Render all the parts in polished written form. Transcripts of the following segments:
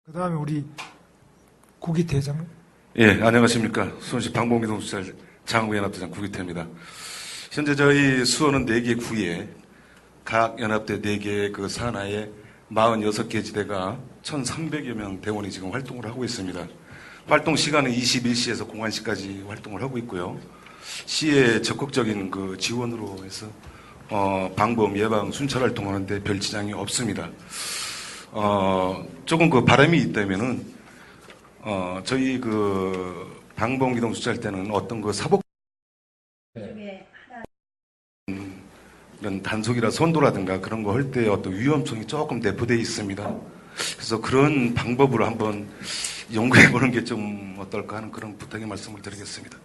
그다음에 우리 구기태장. 예, 안녕하십니까. 수원시 방범기동수찰 장학연합대장 구기태입니다. 현재 저희 수원은 4개 구에 각 연합대 4개 그 산하에 46개 지대가 1,300여 명 대원이 지금 활동을 하고 있습니다. 활동 시간은 21시에서 01시까지 활동을 하고 있고요. 시의 적극적인 그 지원으로 해서 방범 예방 순찰 활동하는데 별 지장이 없습니다. 조금 그 바람이 있다면은 저희 그 방범기동 수찰 때는 어떤 그 사복 이런 단속이라 선도라든가 그런 거 할 때 어떤 위험성이 조금 내포되어 있습니다. 그래서 그런 방법으로 한번 연구해 보는 게 좀 어떨까 하는 그런 부탁의 말씀을 드리겠습니다.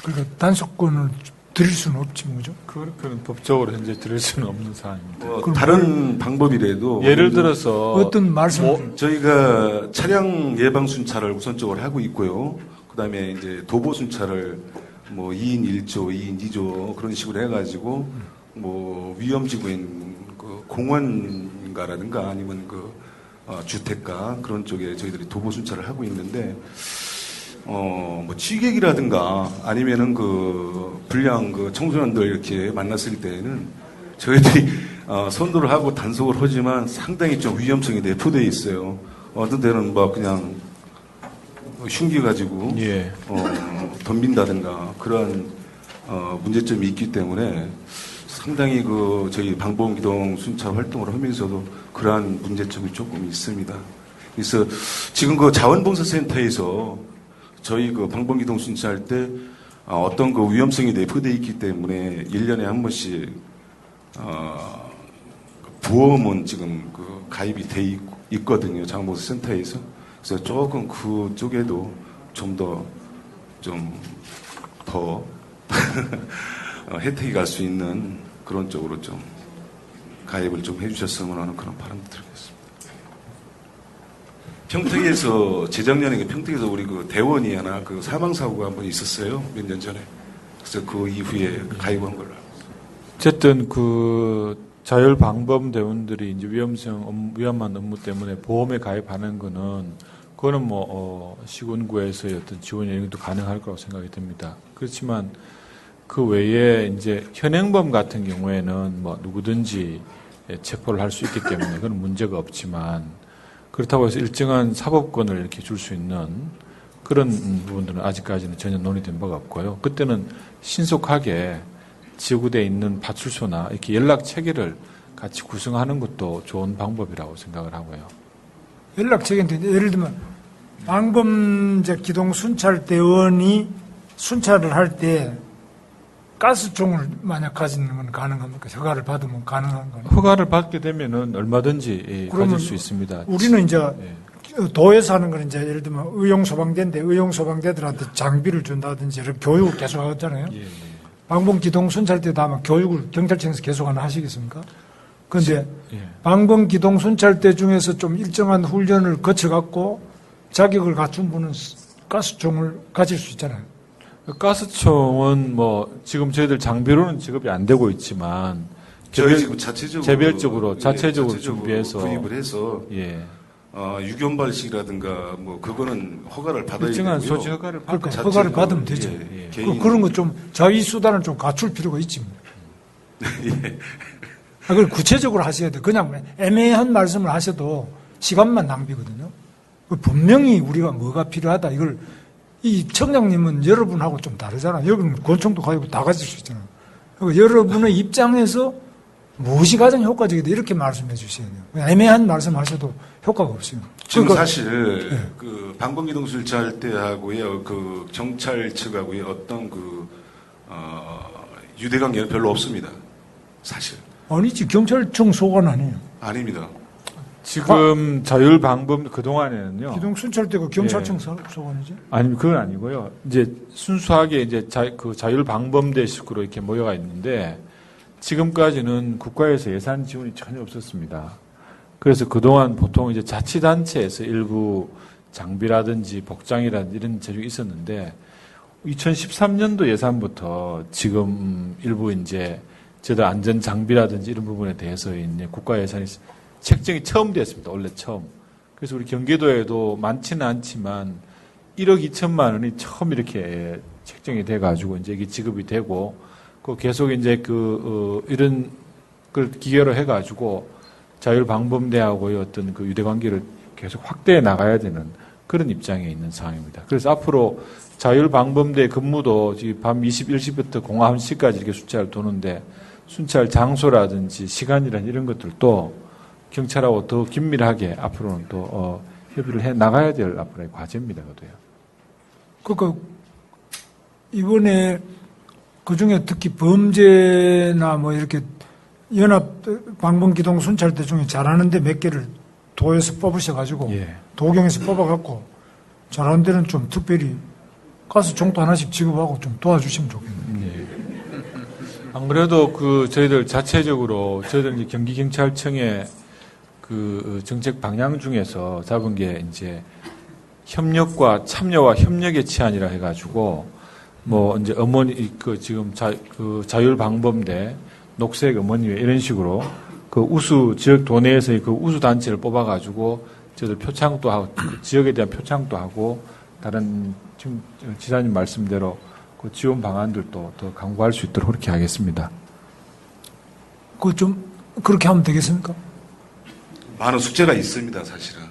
그러니까 단속권을 드릴 수는 없지 뭐죠? 그건 법적으로 현재 드릴 수는 없는 사안입니다. 다른 방법이라도 예를 들어서 어떤 말씀을 저희가 차량 예방 순찰을 우선적으로 하고 있고요. 그다음에 이제 도보 순찰을 뭐 2인 1조, 2인 2조 그런 식으로 해가지고 뭐 위험지구인 그 공원가라든가 아니면 그 주택가 그런 쪽에 저희들이 도보 순찰을 하고 있는데 뭐 취객이라든가 아니면은 그 불량 그 청소년들 이렇게 만났을 때에는 저희들이 선도를 하고 단속을 하지만 상당히 좀 위험성이 내포되어 있어요. 어떤 데는 뭐 그냥 흉기 가지고 예. 덤빈다든가 그런 문제점이 있기 때문에 상당히 그 저희 방범기동 순찰 활동을 하면서도 그러한 문제점이 조금 있습니다. 그래서 지금 그 자원봉사센터에서 저희 그 방범기동 순찰할 때 어떤 그 위험성이 내포되어 있기 때문에 1년에 한 번씩 보험은 지금 그 가입이 돼 있거든요. 자원봉사센터에서. 그래서 조금 그쪽에도 좀 더 혜택이 갈 수 있는 그런 쪽으로 좀 가입을 좀 해주셨으면 하는 그런 바람도 들겠습니다. 평택에서 재작년에 평택에서 우리 그 대원이 하나 그 사망 사고가 한번 있었어요. 몇 년 전에. 그래서 그 이후에 가입한 걸로 알고 있습니다. 어쨌든 그 자율 방범 대원들이 이제 위험한 업무 때문에 보험에 가입하는 그거는 뭐 시군구에서의 어떤 지원 여행도 가능할 거라고 생각이 듭니다. 그렇지만 그 외에 이제 현행범 같은 경우에는 뭐 누구든지 체포를 할 수 있기 때문에 그건 문제가 없지만 그렇다고 해서 일정한 사법권을 이렇게 줄 수 있는 그런 부분들은 아직까지는 전혀 논의된 바가 없고요. 그때는 신속하게 지구대에 있는 파출소나 이렇게 연락 체계를 같이 구성하는 것도 좋은 방법이라고 생각을 하고요. 연락 체계인데 예를 들면 방범제 기동 순찰 대원이 순찰을 할 때 가스총을 만약 가지는 건 가능합니까? 허가를 받으면 가능한 거예요? 허가를 받게 되면은 얼마든지 가질 수 있습니다. 우리는 이제 도에서 하는 건 이제 예를 들면 의용소방대인데 의용소방대들한테 장비를 준다든지 이런 교육을 계속 하잖아요. 예. 방범기동 순찰 때도 아마 교육을 경찰청에서 계속 하나 하시겠습니까? 그런데 예. 방범기동 순찰 때 중에서 좀 일정한 훈련을 거쳐갖고 자격을 갖춘 분은 가스총을 가질 수 있잖아요. 가스총은 뭐 지금 저희들 장비로는 지급이 안 되고 있지만 저희 지금 자체적으로 준비해서 구입을 해서 예. 유견발식이라든가 뭐 그거는 허가를 받아야 일정한 되고요. 소지 허가를 그러니까 허가를 받으면 되죠. 예. 그런 거 좀 자위 수단을 좀 갖출 필요가 있지. 예. 그걸 구체적으로 하셔야 돼. 그냥 애매한 말씀을 하셔도 시간만 낭비거든요. 분명히 우리가 뭐가 필요하다. 이걸 이 청장님은 여러분하고 좀 다르잖아요. 여러분은 권총도 가지고 다 가질 수 있잖아요. 그러니까 여러분의 입장에서 무엇이 가장 효과적이다 이렇게 말씀해 주셔야 돼요. 애매한 말씀하셔도 효과가 없어요. 지금 그러니까 사실 네. 그 방범기동 순찰 때하고요, 그 경찰 측하고의 어떤 그 유대 관계는 별로 없습니다. 사실 아니지 경찰청 소관 아니에요. 아닙니다. 지금 자율 방범 그동안에는요. 기동 순찰 때가 경찰청 소관이지? 아니 그건 아니고요. 이제 순수하게 이제 그 자율 방범대식으로 이렇게 모여가 있는데 지금까지는 국가에서 예산 지원이 전혀 없었습니다. 그래서 그동안 보통 이제 자치단체에서 일부 장비라든지 복장이라든지 이런 제휴가 있었는데 2013년도 예산부터 지금 일부 이제 저희들 안전 장비라든지 이런 부분에 대해서 이제 국가 예산이 책정이 처음 되었습니다. 원래 처음. 그래서 우리 경기도에도 많지는 않지만 1억 2천만 원이 처음 이렇게 책정이 돼가지고 이제 이게 지급이 되고 그 계속 이제 이런 걸 기계로 해가지고 자율방범대하고의 어떤 그 유대관계를 계속 확대해 나가야 되는 그런 입장에 있는 상황입니다. 그래서 앞으로 자율방범대 근무도 지금 밤 21시부터 공화 1시까지 이렇게 순찰을 도는데 순찰 장소라든지 시간이란 이런 것들도 경찰하고 더 긴밀하게 앞으로는 또 협의를 해 나가야 될 앞으로의 과제입니다. 그도요. 그러니까 이번에 그중에 특히 범죄나 뭐 이렇게 연합 방범기동 순찰대 중에 잘하는데 몇 개를 도에서 뽑으셔가지고 예. 도경에서 뽑아갖고 잘하는 데는 좀 특별히 가서 종도 하나씩 지급하고 좀 도와주시면 좋겠네요. 예. 안 그래도 저희들 자체적으로 저희들 이제 경기경찰청의 그 정책 방향 중에서 잡은 게 이제 협력과 참여와 협력의 치안이라 해가지고 뭐 이제 어머니 지금 자율방범대 녹색 어머니회 이런 식으로 그 우수 지역 도내에서의 그 우수 단체를 뽑아가지고 저희들 표창도 하고 그 지역에 대한 표창도 하고 다른 지금 지사님 말씀대로 그 지원 방안들도 더 강구할 수 있도록 그렇게 하겠습니다. 그 좀 그렇게 하면 되겠습니까? 많은 숙제가 있습니다, 사실은.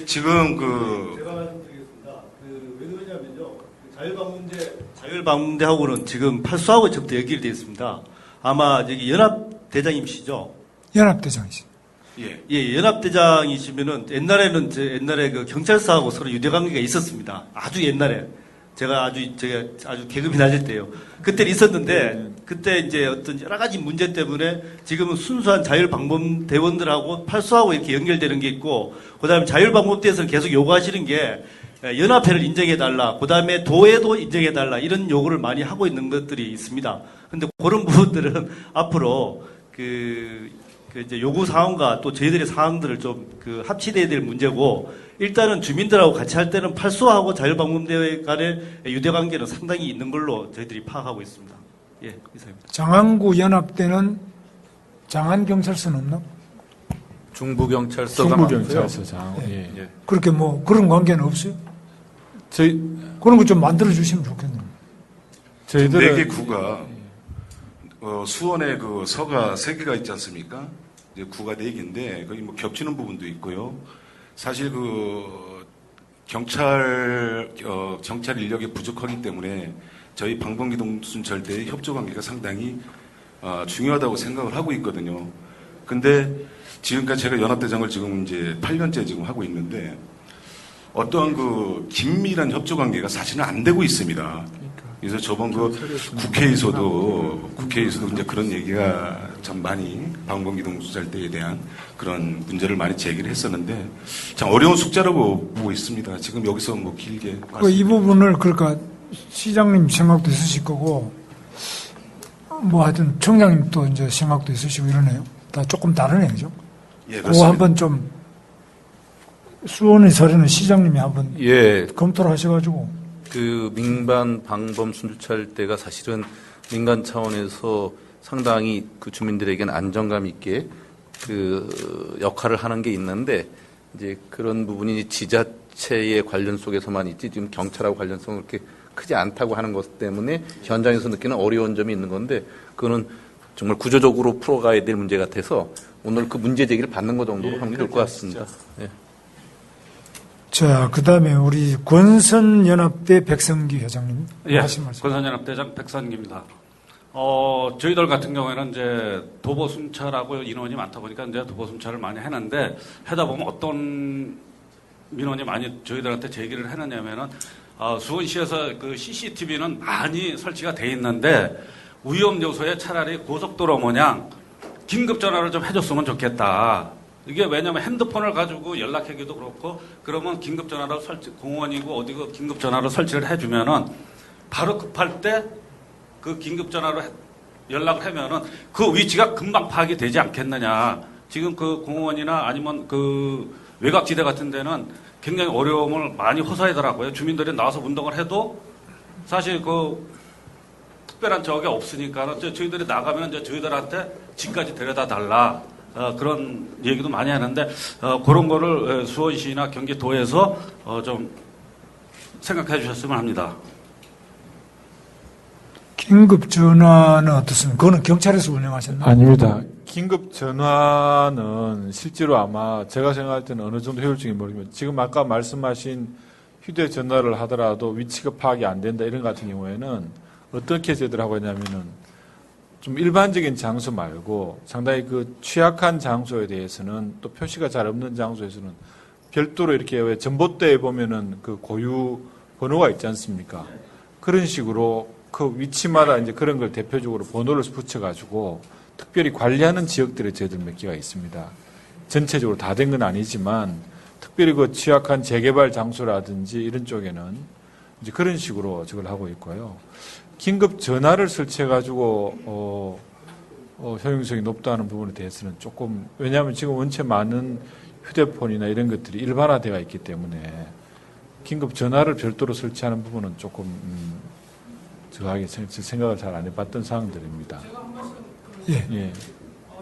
지금 제가 드리겠습니다. 왜 그러냐면요. 자율방문대하고는 지금 팔수하고 지금부터 연결되어 있습니다. 아마 저기 연합대장님이시죠? 연합대장이시. 예. 예, 연합대장이시면은 옛날에는 옛날에 그 경찰서하고 서로 유대관계가 있었습니다. 아주 옛날에. 제가 아주 계급이 낮을 때요. 그때는 있었는데, 그때 이제 어떤 여러 가지 문제 때문에 지금은 순수한 자율방범대원들하고 팔수하고 이렇게 연결되는 게 있고, 그 다음에 자율방범대에서는 계속 요구하시는 게 연합회를 인정해달라, 그 다음에 도에도 인정해달라, 이런 요구를 많이 하고 있는 것들이 있습니다. 근데 그런 부분들은 앞으로 이제 요구 사항과 또 저희들의 사항들을 좀 합치돼야 될 문제고, 일단은 주민들하고 같이 할 때는 팔수하고 자율방범대 간의 유대관계는 상당히 있는 걸로 저희들이 파악하고 있습니다. 예, 이상입니다. 장안구 연합대는 장안경찰서는 없나? 중부경찰서가 중부경찰서장. 예. 예. 그렇게 뭐 그런 관계는 없어요? 저희 그런 거 좀 만들어 주시면 좋겠네요. 저희들은 4개 구가 수원에 그 서가 3개가 있지 않습니까? 이제 구가 4개인데 거기 뭐 겹치는 부분도 있고요. 사실 경찰 인력이 부족하기 때문에 저희 방범기동 순찰대의 협조 관계가 상당히 중요하다고 생각을 하고 있거든요. 근데 지금까지 제가 연합대장을 지금 이제 8년째 지금 하고 있는데 어떠한 긴밀한 협조 관계가 사실은 안 되고 있습니다. 그래서 저번 국회에서도 이제 그런 얘기가 참 많이 방범기동 순찰대에 대한 그런 문제를 많이 제기를 했었는데 참 어려운 숙제라고 보고 있습니다. 지금 여기서 뭐 길게 이 부분을 그러니까 시장님 생각도 있으실 거고 뭐 하여튼 청장님도 이제 생각도 있으시고 이러네요. 다 조금 다르네요, 그죠? 예, 그거 그렇습니다. 한번 좀 수원의 사례는 시장님이 한번 예, 검토를 하셔가지고 민간 방범 순찰대가 사실은 민간 차원에서 상당히 주민들에게는 안정감 있게 역할을 하는 게 있는데 이제 그런 부분이 지자체의 관련 속에서만 있지 지금 경찰하고 관련성은 그렇게 크지 않다고 하는 것 때문에 현장에서 느끼는 어려운 점이 있는 건데 그거는 정말 구조적으로 풀어가야 될 문제 같아서 오늘 그 문제 제기를 받는 것 정도로 하는 게 좋을 것 같습니다. 예. 자, 그 다음에 우리 권선연합대 백성기 회장님. 예, 하신 말씀. 권선연합대장 백선기입니다. 저희들 같은 경우에는 이제 도보 순찰하고 인원이 많다 보니까 이제 도보 순찰을 많이 했는데 하다 보면 어떤 민원이 많이 저희들한테 제기를 했느냐면은 수원시에서 그 CCTV는 많이 설치가 돼 있는데 위험 요소에 차라리 고속도로 모양 긴급 전화를 좀 해줬으면 좋겠다. 이게 왜냐면 핸드폰을 가지고 연락하기도 그렇고 그러면 긴급 전화를 공원이고 어디고 긴급 전화를 설치를 해주면은 바로 급할 때 그 긴급 전화로 연락을 하면은 그 위치가 금방 파악이 되지 않겠느냐. 지금 그 공원이나 아니면 그 외곽지대 같은 데는 굉장히 어려움을 많이 호소하더라고요. 주민들이 나와서 운동을 해도 사실 특별한 적이 없으니까 저희들이 나가면 이제 저희들한테 집까지 데려다 달라. 그런 얘기도 많이 하는데 그런 거를 수원시나 경기도에서 좀 생각해 주셨으면 합니다. 긴급 전화는 어떻습니까? 그거는 경찰에서 운영하셨나요? 아닙니다. 긴급 전화는 실제로 아마 제가 생각할 때는 어느 정도 효율적인지 모르지만 지금 아까 말씀하신 휴대전화를 하더라도 위치가 파악이 안 된다 이런 같은 경우에는 어떻게 저희들 하고 있냐면은 좀 일반적인 장소 말고 상당히 그 취약한 장소에 대해서는 또 표시가 잘 없는 장소에서는 별도로 이렇게 왜 전봇대에 보면은 그 고유 번호가 있지 않습니까? 그런 식으로 그 위치마다 이제 그런 걸 대표적으로 번호를 붙여가지고 특별히 관리하는 지역들에 저희들 몇 개가 있습니다. 전체적으로 다 된 건 아니지만 특별히 그 취약한 재개발 장소라든지 이런 쪽에는 이제 그런 식으로 저걸 하고 있고요. 긴급 전화를 설치해가지고 효용성이 높다는 부분에 대해서는 조금 왜냐하면 지금 원체 많은 휴대폰이나 이런 것들이 일반화되어 있기 때문에 긴급 전화를 별도로 설치하는 부분은 조금 저하게 생각을 잘 안 해봤던 사항들입니다. 예.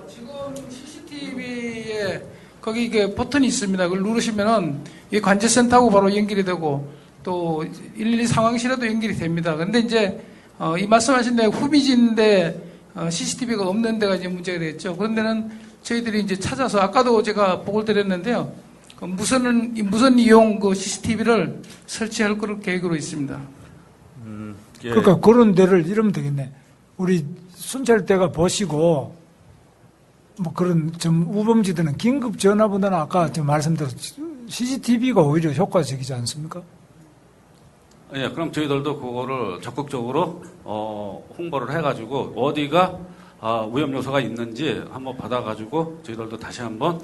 지금 CCTV에 거기 이게 버튼이 있습니다. 그걸 누르시면은 이 관제센터하고 바로 연결이 되고 또 112 상황실에도 연결이 됩니다. 그런데 이제 이 말씀하신 데 후미진데 CCTV가 없는 데가 이제 문제가 되겠죠. 그런 데는 저희들이 이제 찾아서 아까도 제가 보고를 드렸는데요. 그 무선 이용 그 CCTV를 설치할 그런 계획으로 있습니다. 예. 그러니까 그런 데를 이러면 되겠네. 우리 순찰대가 보시고 뭐 그런 좀 우범지들은 긴급 전화보다는 아까 좀 말씀드렸 CCTV가 오히려 효과적이지 않습니까? 예, 그럼 저희들도 그거를 적극적으로 홍보를 해가지고 어디가 위험 요소가 있는지 한번 받아가지고 저희들도 다시 한번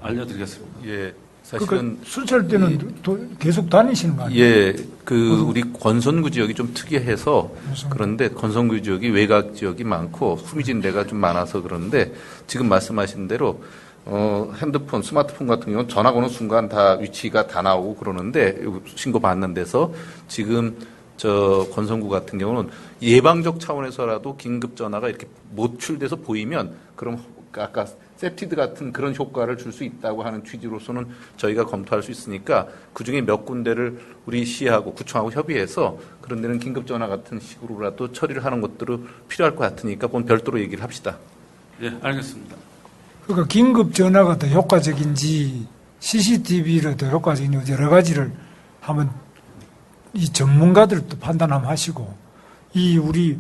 알려드리겠습니다. 예, 사실은 그러니까 순찰대는 계속 다니시는 거 아니에요? 예, 우리 권선구 지역이 좀 특이해서 그런데 권선구 지역이 외곽 지역이 많고 후미진 데가 좀 많아서 그런데 지금 말씀하신 대로 핸드폰, 스마트폰 같은 경우는 전화 거는 순간 다 위치가 다 나오고 그러는데 신고 받는 데서 지금 저 권선구 같은 경우는 예방적 차원에서라도 긴급 전화가 이렇게 노출돼서 보이면 그럼 아까 세티드 같은 그런 효과를 줄 수 있다고 하는 취지로서는 저희가 검토할 수 있으니까 그중에 몇 군데를 우리 시하고 구청하고 협의해서 그런 데는 긴급 전화 같은 식으로라도 처리를 하는 것들은 필요할 것 같으니까 그건 별도로 얘기를 합시다. 예, 알겠습니다. 그러니까 긴급 전화가 더 효과적인지 CCTV가 더 효과적인지 여러 가지를 한번 이 전문가들도 판단 한번 하시고 이 우리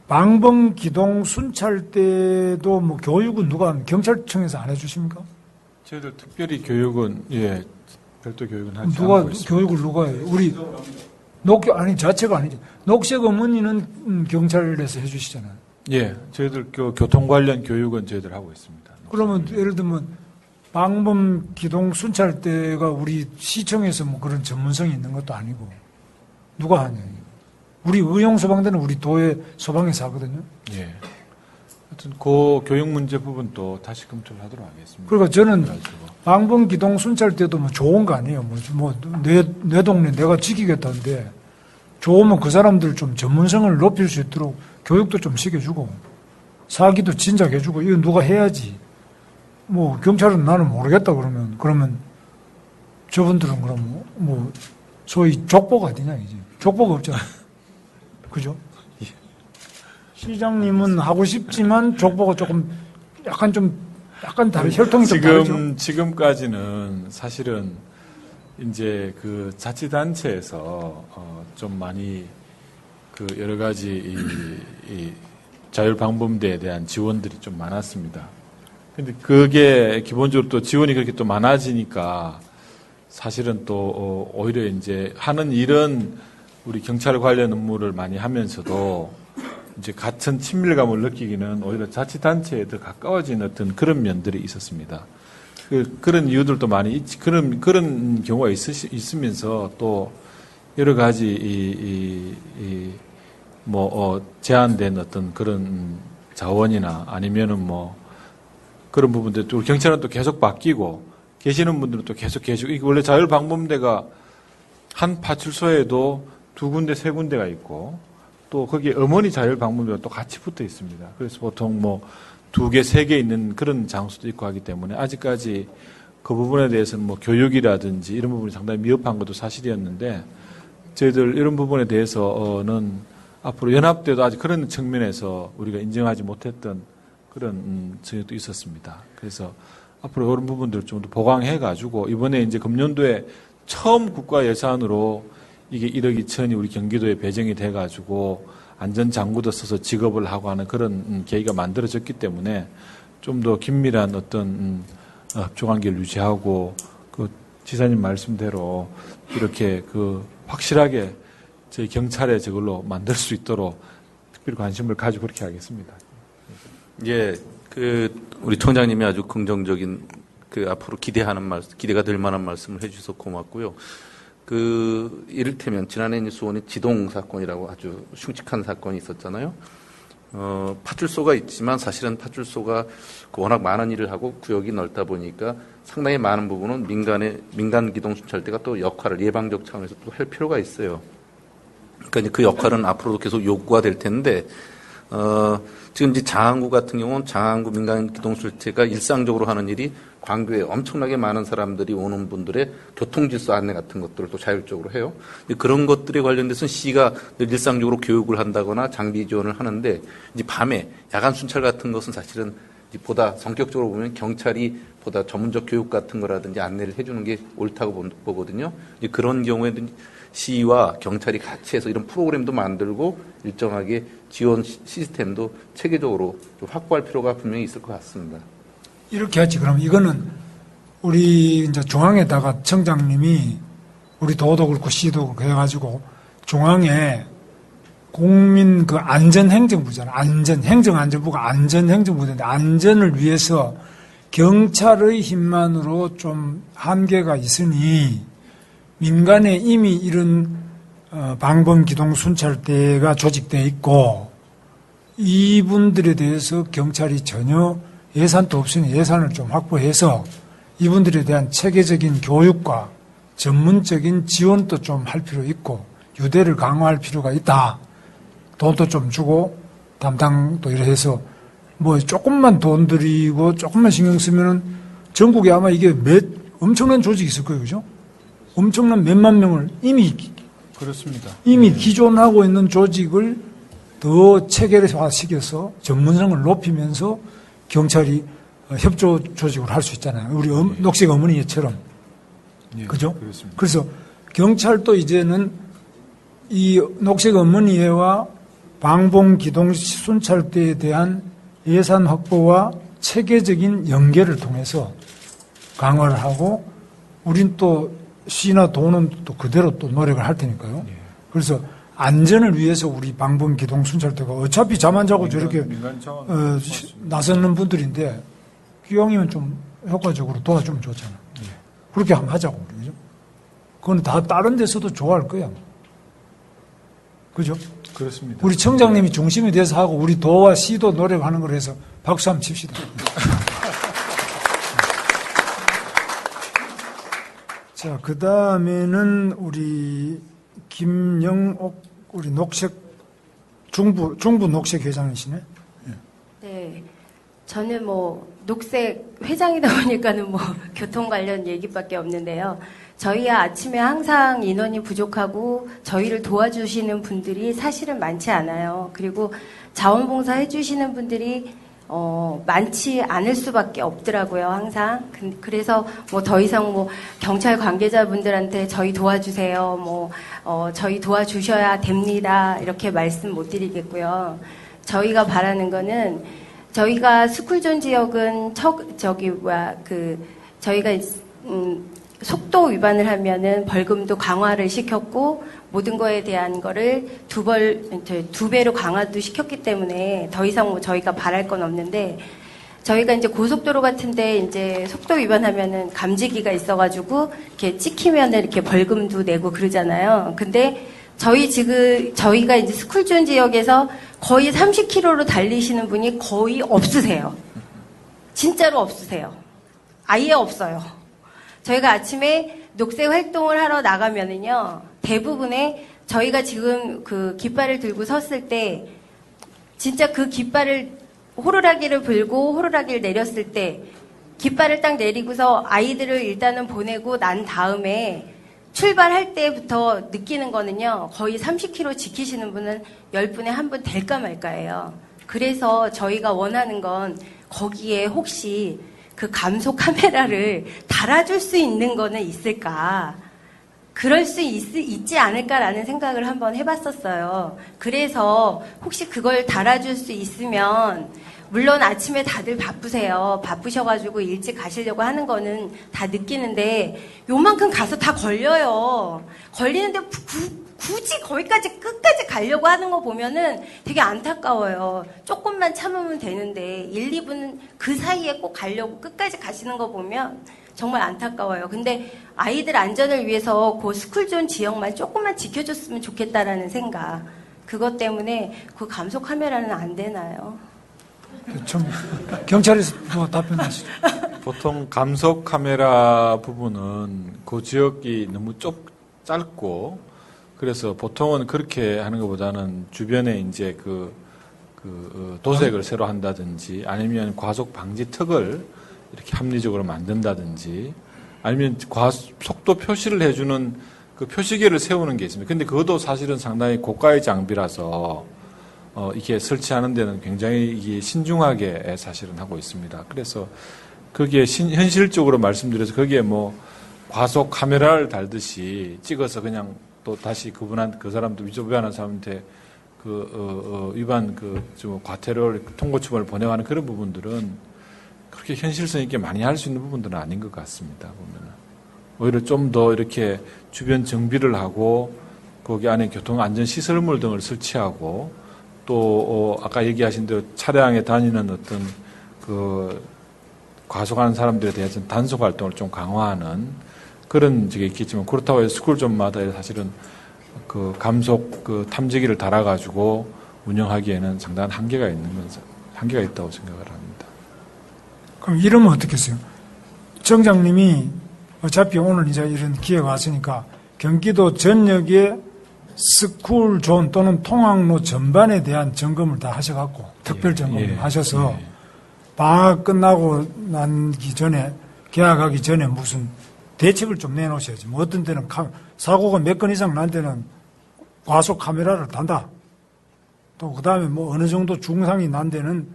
방범 기동 순찰 때도 뭐 교육은 누가 하면 경찰청에서 안 해주십니까? 저희들 특별히 교육은 별도 교육은 하지 누가 않고 있습니다. 교육을 누가 해요? 우리 아니 자체가 아니죠. 녹색 어머니는 경찰에서 해주시잖아요. 예, 저희들 교통 관련 교육은 저희들 하고 있습니다. 그러면 예를 들면 방범 기동 순찰 때가 우리 시청에서 뭐 그런 전문성이 있는 것도 아니고 누가 하냐? 우리 의용 소방대는 우리 도의 소방에서 하거든요. 예. 하여튼 그 교육 문제 부분도 다시 검토를 하도록 하겠습니다. 그러니까 저는 그래가지고. 방범 기동 순찰 때도 뭐 좋은 거 아니에요. 내 동네 내가 지키겠다는데 좋으면 그 사람들 좀 전문성을 높일 수 있도록 교육도 좀 시켜주고 사기도 진작 해주고 이거 누가 해야지. 뭐 경찰은 나는 모르겠다 그러면 저분들은 그럼 뭐 소위 족보가 어디냐 이제 족보가 없잖아. 그죠? 시장님은 하고 싶지만 족보가 조금 약간 다른 혈통이 좀 다르죠. 지금까지는 사실은 이제 그 자치단체에서 좀 많이 그 여러 가지 이 자율방범대에 대한 지원들이 좀 많았습니다. 근데 그게 기본적으로 또 지원이 그렇게 또 많아지니까 사실은 또 오히려 이제 하는 일은 우리 경찰 관련 업무를 많이 하면서도 이제 같은 친밀감을 느끼기는 오히려 자치단체에 더 가까워진 어떤 그런 면들이 있었습니다. 그런 이유들도 많이 그런 경우가 있으면서 또 여러 가지 제한된 어떤 그런 자원이나 아니면은 뭐 그런 부분들 또 경찰은 또 계속 바뀌고 계시는 분들은 또 계속 이게 원래 자율방범대가 한 파출소에도 2군데, 3군데가 있고 또 거기에 어머니 자율방범대가 또 같이 붙어 있습니다. 그래서 보통 뭐 2개, 3개 있는 그런 장소도 있고 하기 때문에 아직까지 그 부분에 대해서는 뭐 교육이라든지 이런 부분이 상당히 미흡한 것도 사실이었는데 저희들 이런 부분에 대해서는 앞으로 연합 때도 아직 그런 측면에서 우리가 인정하지 못했던 그런 적도 있었습니다. 그래서 앞으로 이런 부분들을 좀 더 보강해가지고 이번에 이제 금년도에 처음 국가 예산으로 이게 1억 2천이 우리 경기도에 배정이 돼가지고 안전장구도 써서 직업을 하고 하는 그런 계기가 만들어졌기 때문에 좀 더 긴밀한 어떤 협조관계를 유지하고 그 지사님 말씀대로 이렇게 그 확실하게 저희 경찰에 저걸로 만들 수 있도록 특별히 관심을 가지고 그렇게 하겠습니다. 예, 우리 청장님이 아주 긍정적인 앞으로 기대가 될 만한 말씀을 해주셔서 고맙고요. 이를테면 지난해 수원의 지동 사건이라고 아주 흉측한 사건이 있었잖아요. 파출소가 있지만 사실은 파출소가 워낙 많은 일을 하고 구역이 넓다 보니까 상당히 많은 부분은 민간 기동 순찰대가 또 역할을 예방적 차원에서 또 할 필요가 있어요. 그러니까 이제 그 역할은 앞으로도 계속 요구가 될 텐데, 지금 이제 장안구 같은 경우는 장안구 민간 기동순찰대가 일상적으로 하는 일이 광교에 엄청나게 많은 사람들이 오는 분들의 교통질서 안내 같은 것들을 또 자율적으로 해요. 그런 것들에 관련돼서는 시가 일상적으로 교육을 한다거나 장비 지원을 하는데, 이제 밤에 야간 순찰 같은 것은 사실은 보다 성격적으로 보면 경찰이 보다 전문적 교육 같은 거라든지 안내를 해주는 게 옳다고 보거든요. 이제 그런 경우에는 시와 경찰이 같이 해서 이런 프로그램도 만들고 일정하게 지원 시스템도 체계적으로 좀 확보할 필요가 분명히 있을 것 같습니다. 이렇게 하지. 그럼 이거는 우리 이제 중앙에다가 청장님이 우리 도도 그렇고 시도 그렇고 해가지고 중앙에 국민 그 안전행정부잖아. 행정안전부가 안전행정부인데 안전을 위해서 경찰의 힘만으로 좀 한계가 있으니 민간에 이미 이런 방범기동순찰대가 조직되어 있고 이분들에 대해서 경찰이 전혀 예산도 없으니 예산을 좀 확보해서 이분들에 대한 체계적인 교육과 전문적인 지원도 좀 할 필요 있고 유대를 강화할 필요가 있다. 돈도 좀 주고 담당도 이래 해서 뭐 조금만 돈 들이고 조금만 신경 쓰면은 전국에 아마 이게 엄청난 조직이 있을 거예요. 그죠? 엄청난 몇만 명을 그렇습니다. 이미 기존하고 있는 조직을 더 체계화시켜서 전문성을 높이면서 경찰이 협조 조직을 할 수 있잖아요. 우리 녹색 어머니처럼. 그죠? 그렇습니다. 그래서 경찰도 이제는 이 녹색 어머니회와 방범기동순찰대에 대한 예산 확보와 체계적인 연계를 통해서 강화를 하고 우린 또 시나 도는 또 그대로 또 노력을 할 테니까요. 그래서 안전을 위해서 우리 방범기동순찰대가 어차피 잠 안 자고 저렇게 나서는 분들인데 기왕이면 좀 효과적으로 도와주면 좋잖아. 그렇게 한번 하자고. 그죠? 그건 다 다른 데서도 좋아할 거야. 그죠? 그렇습니다. 우리 청장님이 중심이 돼서 하고 우리 도와 시도 노력하는 걸 해서 박수 한번 칩시다. 자, 그 다음에는 우리 김영옥 우리 중부 녹색 회장이시네. 네. 저는 녹색 회장이다 보니까는 교통 관련 얘기밖에 없는데요. 저희야 아침에 항상 인원이 부족하고 저희를 도와주시는 분들이 사실은 많지 않아요. 그리고 자원봉사 해주시는 분들이 많지 않을 수밖에 없더라고요, 항상. 그래서 더 이상 경찰 관계자분들한테 저희 도와주세요, 저희 도와주셔야 됩니다, 이렇게 말씀 못 드리겠고요. 저희가 바라는 거는 저희가 스쿨존 지역은 저희가 속도 위반을 하면은 벌금도 강화를 시켰고 모든 거에 대한 거를 두 배로 강화도 시켰기 때문에 더 이상 저희가 바랄 건 없는데 저희가 이제 고속도로 같은데 이제 속도 위반하면은 감지기가 있어가지고 이렇게 찍히면은 이렇게 벌금도 내고 그러잖아요. 근데 저희가 이제 스쿨존 지역에서 거의 30km로 달리시는 분이 거의 없으세요. 진짜로 없으세요. 아예 없어요. 저희가 아침에 녹색 활동을 하러 나가면은요, 대부분의 저희가 지금 그 깃발을 들고 섰을 때, 진짜 그 깃발을 호루라기를 불고 호루라기를 내렸을 때 깃발을 딱 내리고서 아이들을 일단은 보내고 난 다음에 출발할 때부터 느끼는 거는요. 거의 30km 지키시는 분은 10분에 1분 될까 말까예요. 그래서 저희가 원하는 건 거기에 혹시 그 감속 카메라를 달아줄 수 있는 거는 있을까? 그럴 수 있지 않을까라는 생각을 한번 해봤었어요. 그래서 혹시 그걸 달아줄 수 있으면 물론 아침에 다들 바쁘세요. 바쁘셔가지고 일찍 가시려고 하는 거는 다 느끼는데 요만큼 가서 다 걸려요. 걸리는데 굳이 거기까지 끝까지 가려고 하는 거 보면은 되게 안타까워요. 조금만 참으면 되는데 1, 2분 그 사이에 꼭 가려고 끝까지 가시는 거 보면 정말 안타까워요. 근데 아이들 안전을 위해서 그 스쿨존 지역만 조금만 지켜줬으면 좋겠다라는 생각. 그것 때문에 그 감속 카메라는 안 되나요? 좀 경찰에서 뭐 답변하시죠. 보통 감속 카메라 부분은 그 지역이 너무 짧고 그래서 보통은 그렇게 하는 것보다는 주변에 이제 도색을 새로 한다든지 아니면 과속 방지 턱을 이렇게 합리적으로 만든다든지 아니면 속도 표시를 해주는 그 표시계를 세우는 게 있습니다. 근데 그것도 사실은 상당히 고가의 장비라서 이게 설치하는 데는 굉장히 이게 신중하게 사실은 하고 있습니다. 그래서 거기에 현실적으로 말씀드려서 거기에 뭐 과속 카메라를 달듯이 찍어서 그냥 또 다시 그 사람도 위반한 사람한테 위반 과태료를 통고처분을 보내가는 그런 부분들은 그렇게 현실성 있게 많이 할 수 있는 부분들은 아닌 것 같습니다. 보면은 오히려 좀 더 이렇게 주변 정비를 하고 거기 안에 교통안전시설물 등을 설치하고 또 아까 얘기하신 대로 차량에 다니는 어떤 과속하는 사람들에 대해서 단속 활동을 좀 강화하는 그런 적이 있겠지만 그렇다고 해서 스쿨존마다 사실은 그 감속 탐지기를 달아가지고 운영하기에는 상당한 한계가 있다고 생각을 합니다. 그럼 이러면 어떻겠어요? 정장님이 어차피 오늘 이제 이런 기회가 왔으니까 경기도 전역에 스쿨존 또는 통학로 전반에 대한 점검을 다 하셔갖고 특별 점검을 하셔서 방학 끝나고 나기 전에 개학하기 전에 무슨 대책을 좀 내놓으셔야지. 뭐 어떤 때는 사고가 몇 건 이상 난 데는 과속 카메라를 단다. 또 그 다음에 뭐 어느 정도 중상이 난 데는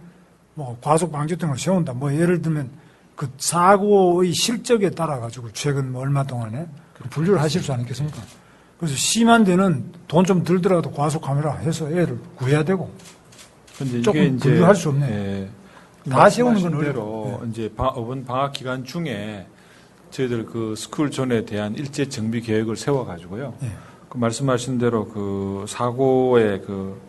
뭐 과속 방지등을 세운다. 뭐 예를 들면 그 사고의 실적에 따라 가지고 최근 뭐 얼마 동안에 분류를 하실 수 않겠습니까? 그래서 심한 데는 돈 좀 들더라도 과속 카메라 해서 애를 구해야 되고. 근데 조금 이게 이제 분류할 수 없네. 다 세우는 건 대로 이제 이번 방학 기간 중에 저희들 그 스쿨존에 대한 일제 정비 계획을 세워가지고요. 그 말씀하신 대로 그 사고의 그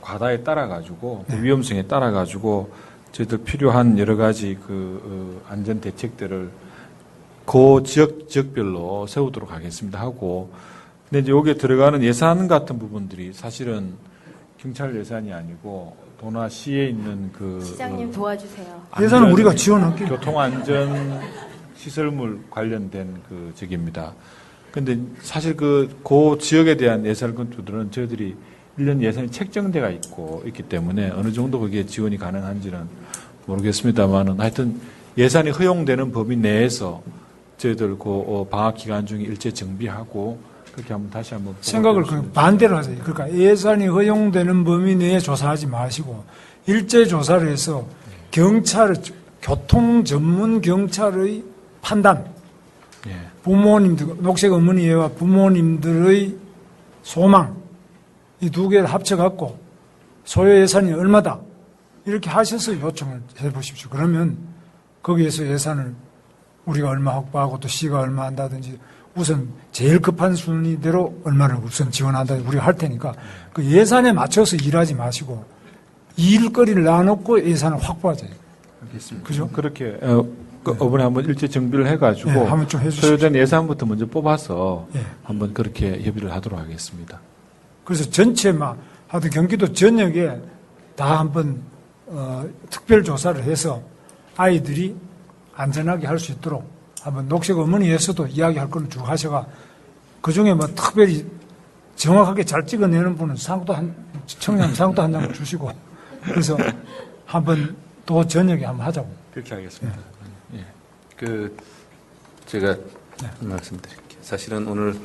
과다에 따라 가지고 그 위험성에 따라 가지고 저희들 필요한 여러 가지 안전 대책들을 그 지역별로 세우도록 하겠습니다 하고. 근데 이제 여기에 들어가는 예산 같은 부분들이 사실은 경찰 예산이 아니고 도나시에 있는 시장님 도와주세요. 예산은 우리가 지원할게요. 교통안전 시설물 관련된 적입니다. 근데 사실 그 지역에 대한 예산 건수들은 저희들이 1년 예산이 책정돼가 있기 때문에 어느 정도 거기에 지원이 가능한지는 모르겠습니다만은 하여튼 예산이 허용되는 범위 내에서 저희들 방학 기간 중에 일제 정비하고 그렇게 다시 한번 생각을 반대로 하세요. 그러니까 예산이 허용되는 범위 내에 조사하지 마시고 일제 조사를 해서 교통 전문 경찰의 판단, 부모님들, 녹색 어머니와 부모님들의 소망, 이 두 개를 합쳐갖고 소요 예산이 얼마다 이렇게 하셔서 요청을 해보십시오. 그러면 거기에서 예산을 우리가 얼마 확보하고 또 시가 얼마 한다든지 우선 제일 급한 순위대로 얼마를 우선 지원한다 우리가 할 테니까 그 예산에 맞춰서 일하지 마시고 일거리를 나눠놓고 예산을 확보하자. 알겠습니다. 그죠? 그렇게 이번에 한번 일제 정비를 해가지고 한번 좀 해주시죠. 소요된 예산부터 먼저 뽑아서 한번 그렇게 협의를 하도록 하겠습니다. 그래서 전체 하여튼 경기도 전역에 다 한번 특별 조사를 해서 아이들이 안전하게 할 수 있도록 한번 녹색 어머니에서도 이야기할 걸 쭉 하셔가 그 중에 특별히 정확하게 잘 찍어내는 분은 청량 상도 한 장 주시고 그래서 한번 또 저녁에 한번 하자고. 그렇게 하겠습니다. 예. 제가 말씀드릴게요. 사실은 오늘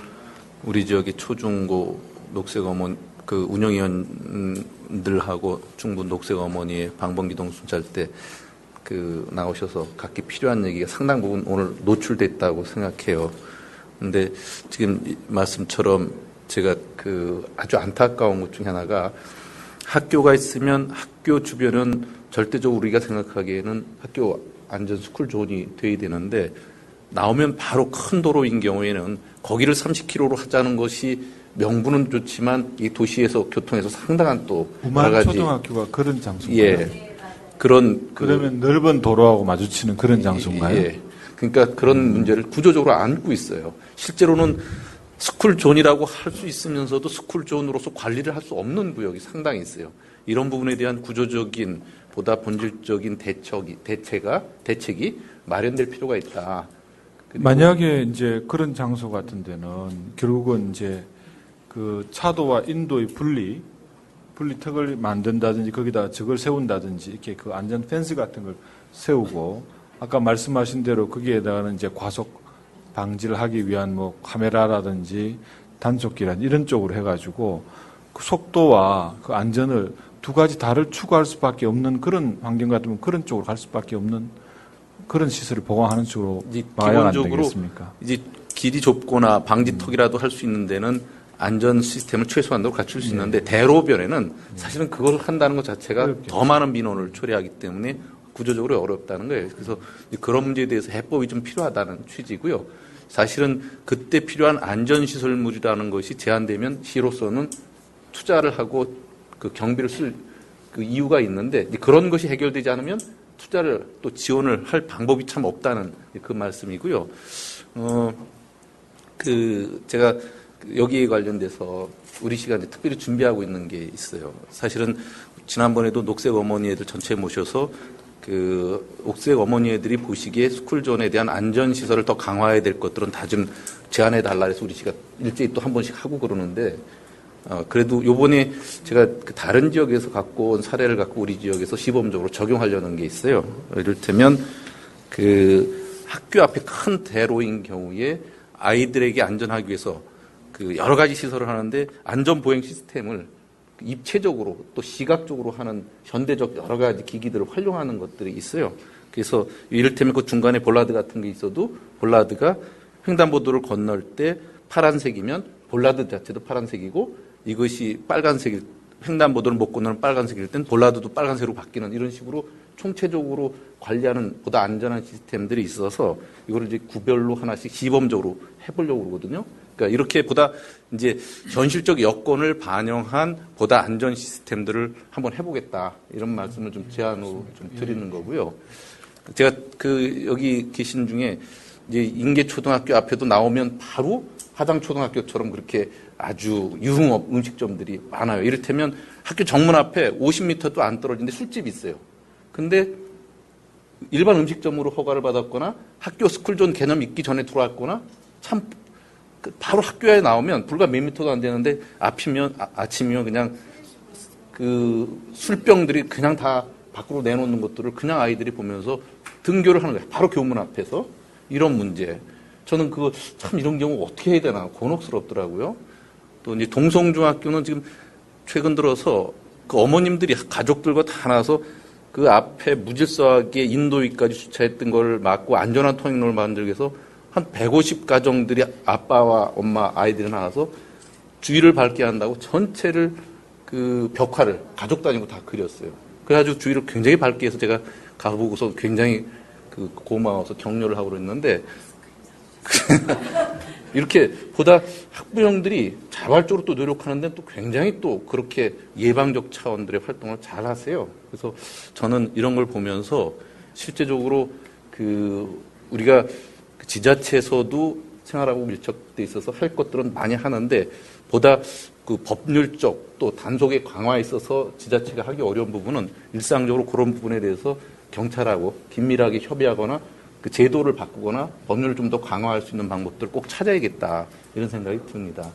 우리 지역의 초중고 녹색 어머니 그 운영위원들하고 충북 녹색 어머니의 방범기동 순찰 때 나오셔서 각기 필요한 얘기가 상당 부분 오늘 노출됐다고 생각해요. 근데 지금 말씀처럼 제가 아주 안타까운 것 중에 하나가 학교가 있으면 학교 주변은 절대적으로 우리가 생각하기에는 학교 안전 스쿨 존이 돼야 되는데 나오면 바로 큰 도로인 경우에는 거기를 30km로 하자는 것이 명분은 좋지만 이 도시에서 교통에서 상당한 또 여러 가지 초등학교가 그런 장소인가요? 예. 그러면 넓은 도로하고 마주치는 그런 장소인가요? 예. 그러니까 그런 문제를 구조적으로 안고 있어요. 실제로는 스쿨존이라고 할 수 있으면서도 스쿨존으로서 관리를 할 수 없는 구역이 상당히 있어요. 이런 부분에 대한 구조적인 보다 본질적인 대책이 마련될 필요가 있다. 만약에 이제 그런 장소 같은 데는 결국은 이제 차도와 인도의 분리턱을 만든다든지 거기다 적을 세운다든지 이렇게 안전 펜스 같은 걸 세우고 아까 말씀하신 대로 거기에다가는 이제 과속 방지를 하기 위한 카메라라든지 단속기라든지 이런 쪽으로 해가지고 그 속도와 그 안전을 두 가지 다를 추구할 수밖에 없는 그런 환경 같으면 그런 쪽으로 갈 수밖에 없는 그런 시설을 보강하는 쪽으로 봐야 안 되겠습니까? 이제 길이 좁거나 방지턱이라도 할 수 있는 데는 안전 시스템을 최소한으로 갖출 수 있는데 대로변에는 사실은 그걸 한다는 것 자체가 어렵겠죠. 더 많은 민원을 초래하기 때문에 구조적으로 어렵다는 거예요. 그래서 그런 문제에 대해서 해법이 좀 필요하다는 취지고요. 사실은 그때 필요한 안전시설물이라는 것이 제한되면 시로서는 투자를 하고 경비를 쓸 이유가 있는데 그런 것이 해결되지 않으면 투자를 또 지원을 할 방법이 참 없다는 그 말씀이고요. 제가 여기에 관련돼서 우리 시간에 특별히 준비하고 있는 게 있어요. 사실은 지난번에도 녹색 어머니 애들 전체 모셔서 녹색 어머니 애들이 보시기에 스쿨존에 대한 안전시설을 더 강화해야 될 것들은 다 좀 제안해 달라 해서 우리 시가 일제히 또 한 번씩 하고 그러는데, 그래도 요번에 제가 다른 지역에서 갖고 온 사례를 갖고 우리 지역에서 시범적으로 적용하려는 게 있어요. 이를테면 학교 앞에 큰 대로인 경우에 아이들에게 안전하기 위해서 여러 가지 시설을 하는데 안전보행 시스템을 입체적으로 또 시각적으로 하는 현대적 여러 가지 기기들을 활용하는 것들이 있어요. 그래서 이를테면 그 중간에 볼라드 같은 게 있어도 볼라드가 횡단보도를 건널 때 파란색이면 볼라드 자체도 파란색이고 이것이 빨간색, 횡단보도를 못 건너는 빨간색일 땐 볼라드도 빨간색으로 바뀌는 이런 식으로 총체적으로 관리하는 보다 안전한 시스템들이 있어서 이거를 이제 구별로 하나씩 시범적으로 해보려고 그러거든요. 그러니까 이렇게 보다 이제 현실적 여건을 반영한 보다 안전 시스템들을 한번 해보겠다 이런 말씀을 좀 제안으로 좀 드리는 거고요. 제가 여기 계신 중에 이제 인계초등학교 앞에도 나오면 바로 하당초등학교처럼 그렇게 아주 유흥업 음식점들이 많아요. 이를테면 학교 정문 앞에 50m도 안 떨어진데 술집이 있어요. 근데 일반 음식점으로 허가를 받았거나 학교 스쿨존 개념 있기 전에 들어왔거나 참 바로 학교에 나오면 불과 몇 미터도 안 되는데 아침이면 그냥 술병들이 그냥 다 밖으로 내놓는 것들을 그냥 아이들이 보면서 등교를 하는 거예요. 바로 교문 앞에서. 이런 문제. 저는 참 이런 경우 어떻게 해야 되나 곤혹스럽더라고요. 또 이제 동성중학교는 지금 최근 들어서 어머님들이 가족들과 다 나와서 그 앞에 무질서하게 인도위까지 주차했던 걸 막고 안전한 통행로를 만들기 위해서 한 150가정들이 아빠와 엄마 아이들이 나와서 주위를 밝게 한다고 전체를 벽화를 가족 단위로 다 그렸어요. 그래가지고 주위를 굉장히 밝게 해서 제가 가보고서 굉장히 고마워서 격려를 하고 그랬는데 이렇게 보다 학부형들이 자발적으로 또 노력하는데 또 굉장히 또 그렇게 예방적 차원들의 활동을 잘 하세요. 그래서 저는 이런 걸 보면서 실제적으로 우리가 지자체에서도 생활하고 밀착돼 있어서 할 것들은 많이 하는데 보다 법률적 또 단속의 강화에 있어서 지자체가 하기 어려운 부분은 일상적으로 그런 부분에 대해서 경찰하고 긴밀하게 협의하거나 제도를 바꾸거나 법률을 좀 더 강화할 수 있는 방법들을 꼭 찾아야겠다 이런 생각이 듭니다.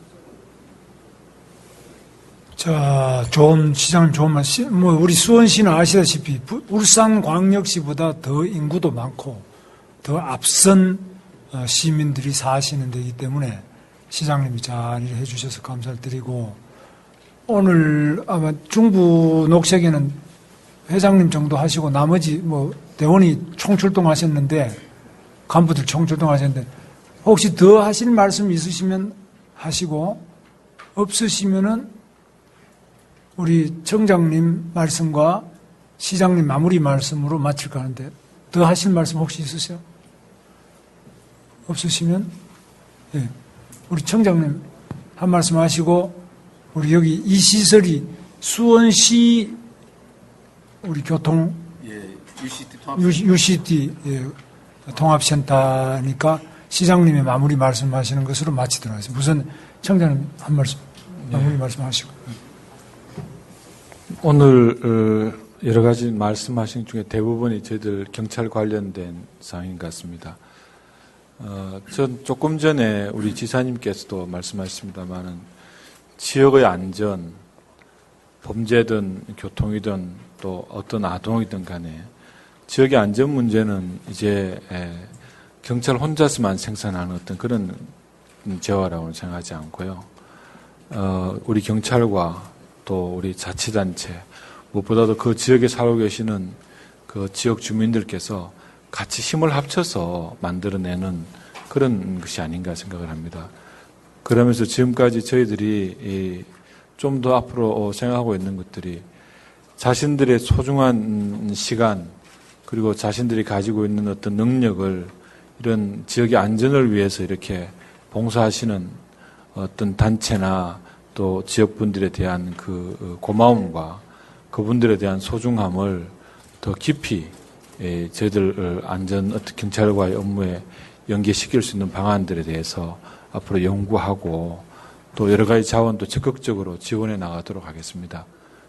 자, 시장님 좋은 말씀. 우리 수원시는 아시다시피 울산광역시보다 더 인구도 많고 더 앞선 시민들이 사시는 데이기 때문에 시장님이 잘 일해 주셔서 감사를 드리고, 오늘 아마 중부 녹색에는 회장님 정도 하시고 나머지 대원이 총출동하셨는데, 간부들 총출동하셨는데, 혹시 더 하실 말씀 있으시면 하시고, 없으시면은 우리 청장님 말씀과 시장님 마무리 말씀으로 마칠까 하는데, 더 하실 말씀 혹시 있으세요? 없으시면, 예. 우리 청장님 한 말씀 하시고, 우리 여기 이 시설이 수원시 우리 교통, UCT 통합센터니까 시장님이 마무리 말씀하시는 것으로 마치도록 하겠습니다. 우선 청장님 한 말씀, 마무리 말씀하시고. 오늘 여러 가지 말씀하신 중에 대부분이 저희들 경찰 관련된 사항인 것 같습니다. 전 조금 전에 우리 지사님께서도 말씀하셨습니다만은 지역의 안전, 범죄든 교통이든 또 어떤 아동이든 간에 지역의 안전 문제는 이제 경찰 혼자서만 생산하는 어떤 그런 재화라고는 생각하지 않고요. 우리 경찰과 또 우리 자치단체, 무엇보다도 그 지역에 살고 계시는 그 지역 주민들께서 같이 힘을 합쳐서 만들어내는 그런 것이 아닌가 생각을 합니다. 그러면서 지금까지 저희들이 좀 더 앞으로 생각하고 있는 것들이 자신들의 소중한 시간, 그리고 자신들이 가지고 있는 어떤 능력을 이런 지역의 안전을 위해서 이렇게 봉사하시는 어떤 단체나 또 지역분들에 대한 그 고마움과 그분들에 대한 소중함을 더 깊이 저희들 안전 어떤 경찰과의 업무에 연계시킬 수 있는 방안들에 대해서 앞으로 연구하고 또 여러 가지 자원도 적극적으로 지원해 나가도록 하겠습니다.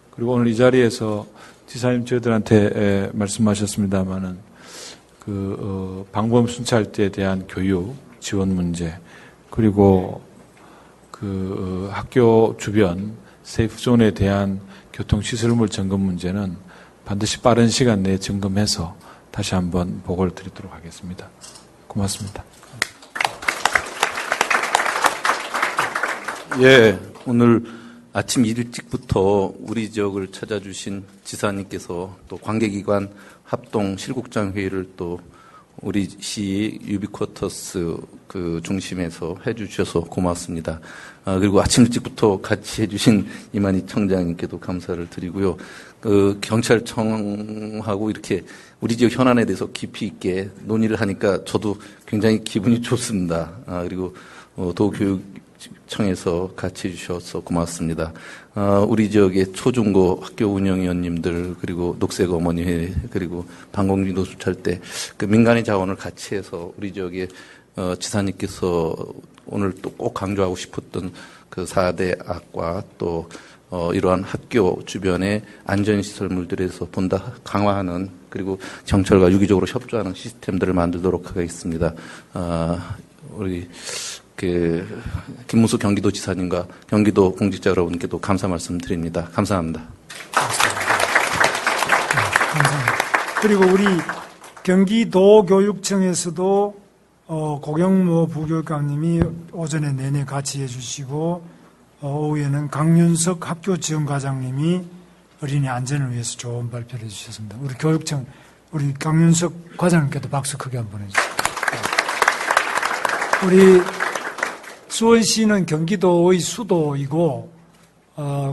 그리고 오늘 이 자리에서 지사님 저희들한테 말씀하셨습니다마는 방범 순찰대에 대한 교육 지원 문제, 그리고 학교 주변 세이프존에 대한 교통시설물 점검 문제는 반드시 빠른 시간 내에 점검해서 다시 한번 보고를 드리도록 하겠습니다. 고맙습니다. 예, 오늘 아침 일찍부터 우리 지역을 찾아주신 지사님께서 또 관계기관 합동 실국장 회의를 또 우리 시 유비쿼터스 그 중심에서 해주셔서 고맙습니다. 그리고 아침 일찍부터 같이 해주신 이만희 청장님께도 감사를 드리고요. 경찰청하고 이렇게 우리 지역 현안에 대해서 깊이 있게 논의를 하니까 저도 굉장히 기분이 좋습니다. 그리고 도교육청에서 같이 해주셔서 고맙습니다. 우리 지역의 초중고 학교 운영위원님들, 그리고 녹색 어머니회, 그리고 방공진도 수찰대, 그 민간의 자원을 같이 해서 우리 지역의 지사님께서 오늘 또 꼭 강조하고 싶었던 그 4대 악과 또 이러한 학교 주변의 안전시설물들에서 보다 강화하는, 그리고 경찰과 유기적으로 협조하는 시스템들을 만들도록 하겠습니다. 우리 김문수 경기도지사님과 경기도 공직자 여러분께도 감사 말씀드립니다. 감사합니다. 감사합니다. 그리고 우리 경기도교육청에서도 고경모 부교육감님이 오전에 내내 같이 해주시고, 오후에는 강윤석 학교지원과장님이 어린이 안전을 위해서 좋은 발표를 해주셨습니다. 우리 교육청, 우리 강윤석 과장님께도 박수 크게 한번 해주세요. 우리 수원시는 경기도의 수도이고,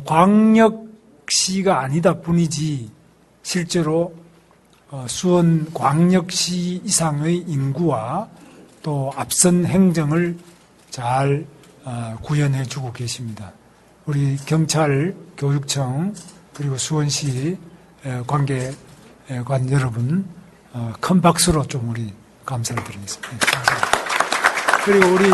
광역시가 아니다 뿐이지, 실제로 수원 광역시 이상의 인구와 또 앞선 행정을 잘 구현해 주고 계십니다. 우리 경찰, 교육청, 그리고 수원시 관계관 여러분, 큰 박수로 좀 우리 감사를 드리겠습니다. 그리고 우리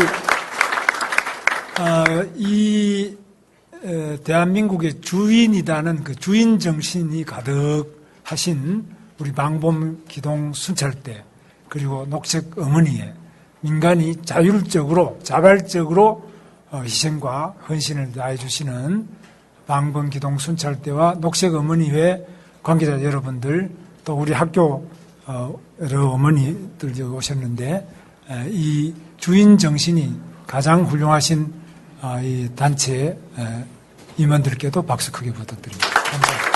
대한민국의 주인이라는 그 주인 정신이 가득하신 우리 방범 기동 순찰대, 그리고 녹색 어머니에 민간이 자율적으로 자발적으로 희생과 헌신을 다해 주시는 방범 기동 순찰대와 녹색 어머니회 관계자 여러분들 또 우리 학교 여러 어머니들 오셨는데 이 주인 정신이 가장 훌륭하신 이 단체 임원들께도 박수 크게 부탁드립니다. 감사합니다.